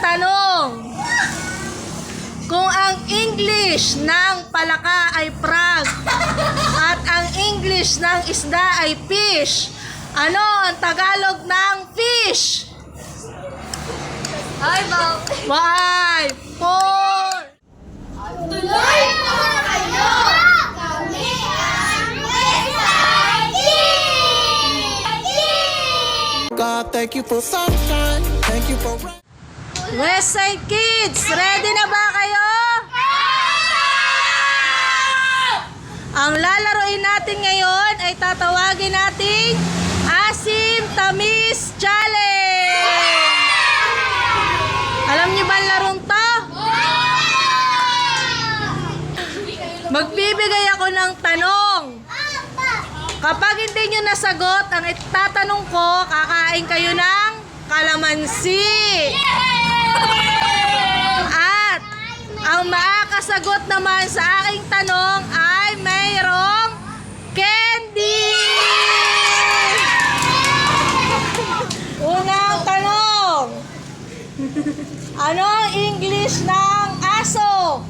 tanong, kung ang English ng palaka ay frog at ang English ng isda ay fish, ano ang Tagalog ng fish? 5, 4, Tuloy po kayo! Kami ang Westside! God, thank you for sunshine. Thank you for rain. Westside Kids, ready na ba kayo? Ang lalaroin natin ngayon ay tatawagin nating Asim Tamis Challenge. Alam niyo ba ang larong to? Magbibigay ako ng tanong. Kapag hindi nyo nasagot ang itatanong ko, kakain kayo ng kalamansi. At ang makakasagot naman sa aking tanong ay mayroong candy. Unang tanong. Ano ang English ng aso?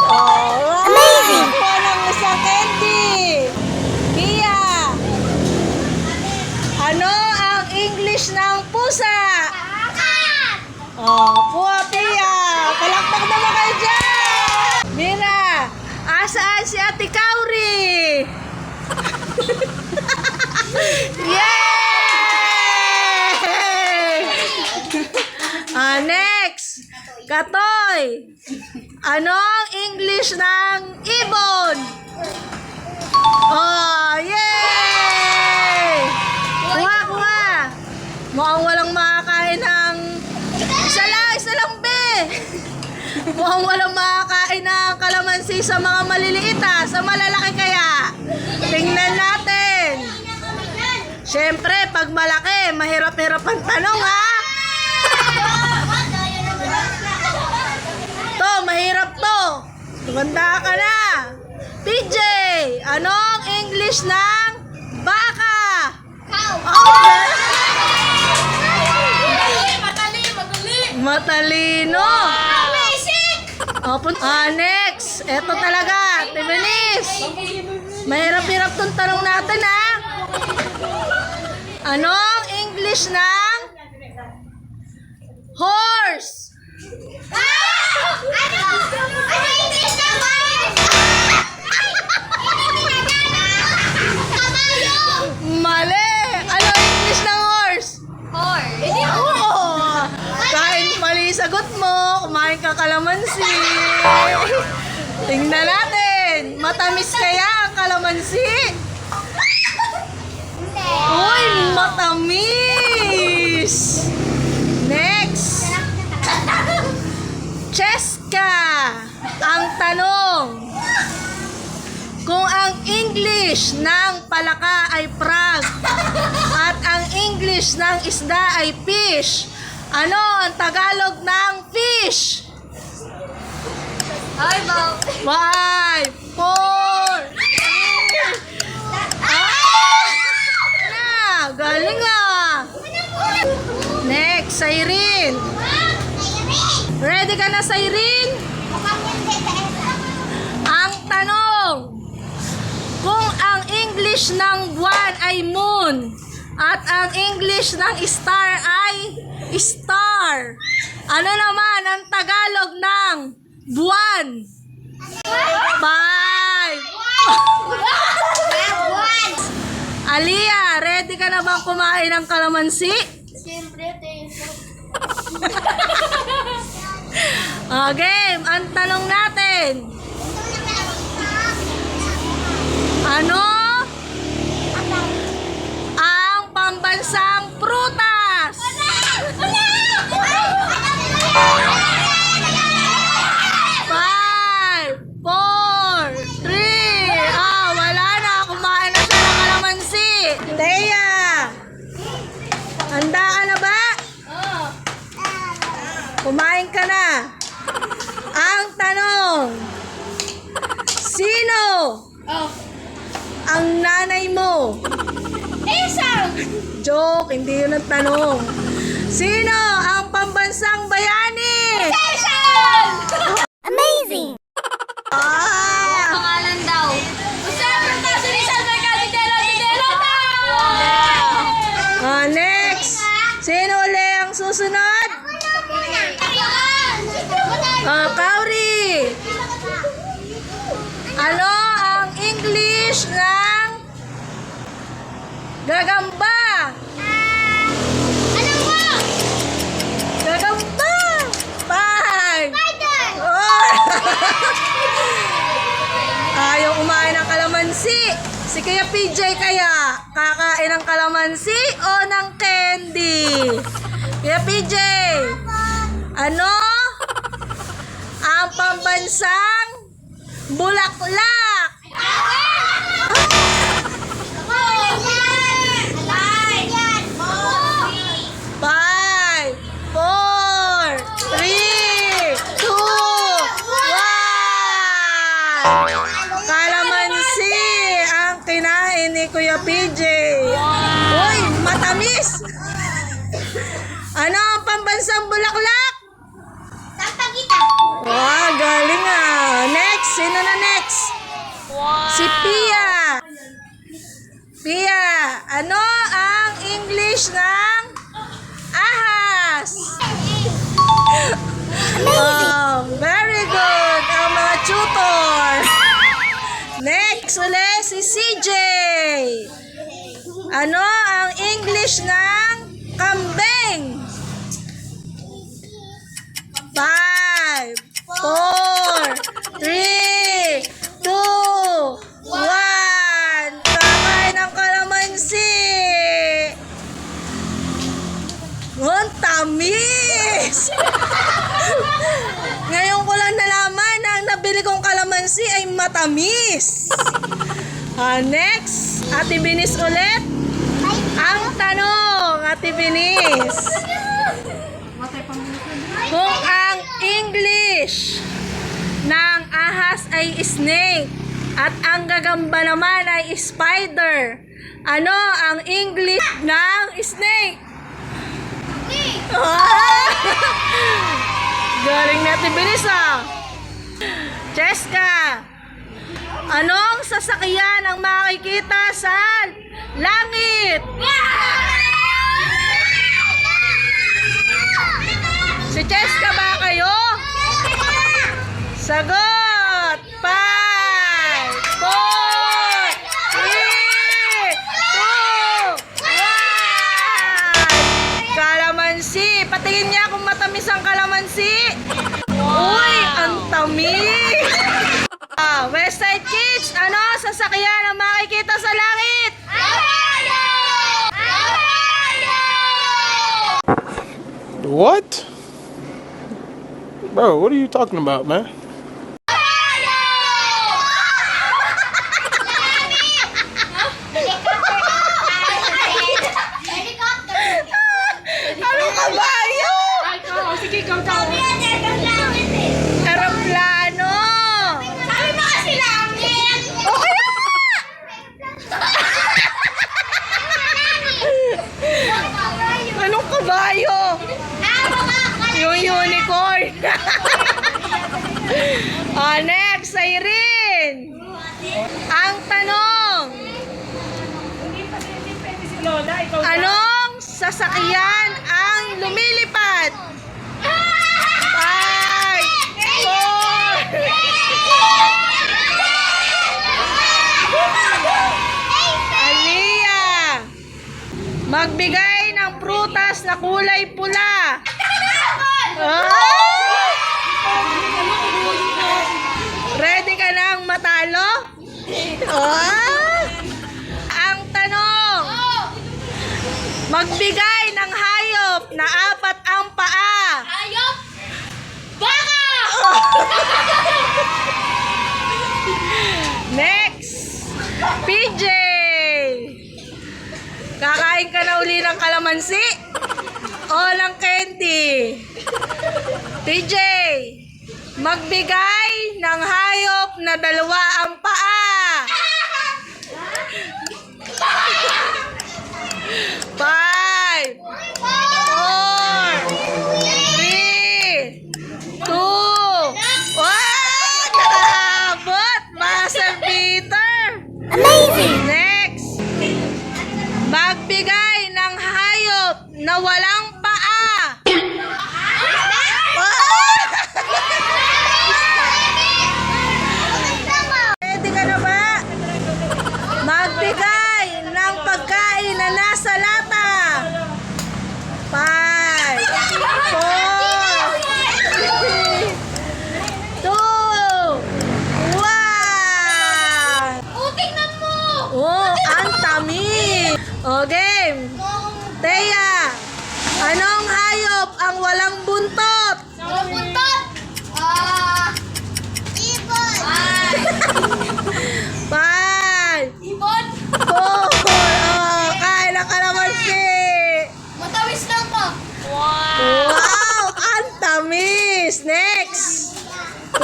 Amazing! Ako ng isang candy. Mia. Ano ang English ng pusa? Kuha Pia. Palakpak naman kayo dyan. Mira, asaan si Ate Kauri? Yay! Next. Katoy. Ano ang English ng ibon? Yay! Kuha. Mukhang walang makakain ng... Isa lang, be! Mukhang walang makakain ng kalamansi sa mga maliliit, sa malalaki kaya. Tingnan natin. Siyempre, pag malaki, mahirap-hirap ang tanong, mahirap to. Tumanda ka na. PJ, anong English ng baka? Matalino. Next. Eto talaga. Tibenis. Mahirap-hirap tong tanong natin, Anong English ng horse? Mali! Ano English ng horse? Oo! Kahit mali sagot mo, kumain ka kalamansi. Tingnan natin. Matamis kaya ang kalamansi? Uy, matamis! Next! Cheska! Ang tanong, kung ang English ng palaka ay frog at ang English ng isda ay fish, ano ang Tagalog ng fish? 5, 4, 3. Galing Next, Irene. Ready ka na, Irene? Ang tanong, kung ang English ng buwan ay moon at ang English ng star ay star, ano naman ang Tagalog ng buwan? 5. Alia, ready ka na bang kumain ng kalamansi? Siyempre, Game, ang tanong natin, ano ang pambansang prutas? 5, 4, 3. Wala na. Kumain na siya ng kalamansi. Thea, handa ka na ba? Kumain ka na. Ang tanong, sino ang nanay mo? Isang! Joke, hindi yun ang tanong. Sino ang pambansang susunod? Kauri. Ano ang English ng gagamba? Gagamba. 5. Oh. Ayaw kumain ng kalamansi. Si Kuya PJ kaya kakain ng kalamansi o ng candy? Kuya PJ, ano ang pambansang bulaklak? Five, 4, 3, 2, 1. Kalamansi ang kinain ni Kuya PJ. Uy, matamis! Ano ang pambansang bulaklak? Wow, galing ah. Next, sino na next? Si Pia. Pia, ano ang English ng ahas? Oh, very good. Ang mga tutor. Next, ulit si CJ. Ano ang English ng kambing? 5, 4, 3, 2, 1. Kakain ng kalamansi. Ang tamis! Ngayon ko lang nalaman na ang nabili kong kalamansi ay matamis. Next, Ate Binis ulit. Ang tanong, Ate Binis. Kung ang English ng ahas ay snake at ang gagamba naman ay spider, ano ang English ng snake? Galing natin bilis ah. Cheska, anong sasakyan ang makikita sa langit? Si Cheska ba kayo? Sagot! 5, 4, 3, 2, 1. Kalamansi. Patingin niya kung matamis ang kalamansi. Uy, ang tamis. Westside Kids, ano sasakyan ang makikita sa langit? What? Bro, what are you talking about, man? Anong kabayo? Aeroplano. O kaya nga! Anong kabayo? Yung unicorn. Next, Irene. Ang tanong. Anong sasakyan ang lumilipad? 5, 4. Aliyah, magbigay ng prutas na kulay pula. Ready ka nang matalo? Ang tanong, magbigay ng hayop na 4 ang paa. Next, PJ. Kakain ka na uli ng kalamansi o ng candy? PJ, magbigay ng hayop na 2 ang paa. 5, 4, 3, 2, 1. Nakaabot! Master Peter! Amazing! Next! Magbigay ng hayop na walang paa.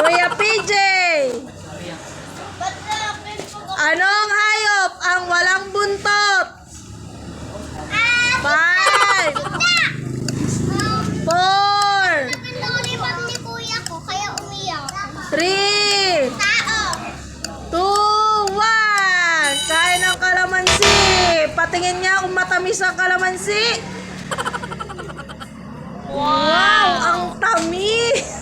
Kuya PJ. Anong hayop ang walang buntot? 5, 4, Pinulibag ni kuya ko, kaya umiyak. 3, Tao. 2, 1. Kain ng kalamansi. Patingin niya kung matamis ang kalamansi. Wow, ang tamis.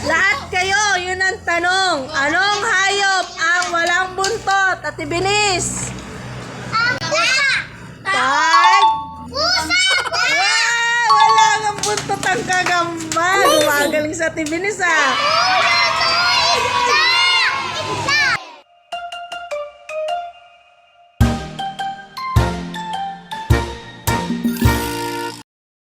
Lahat kayo, yun ang tanong. Anong hayop ang walang buntot? At ibilis. 5. Pusa! Wow, wala kang buntot ang kagamba. Gumagaling sa tibinis ah.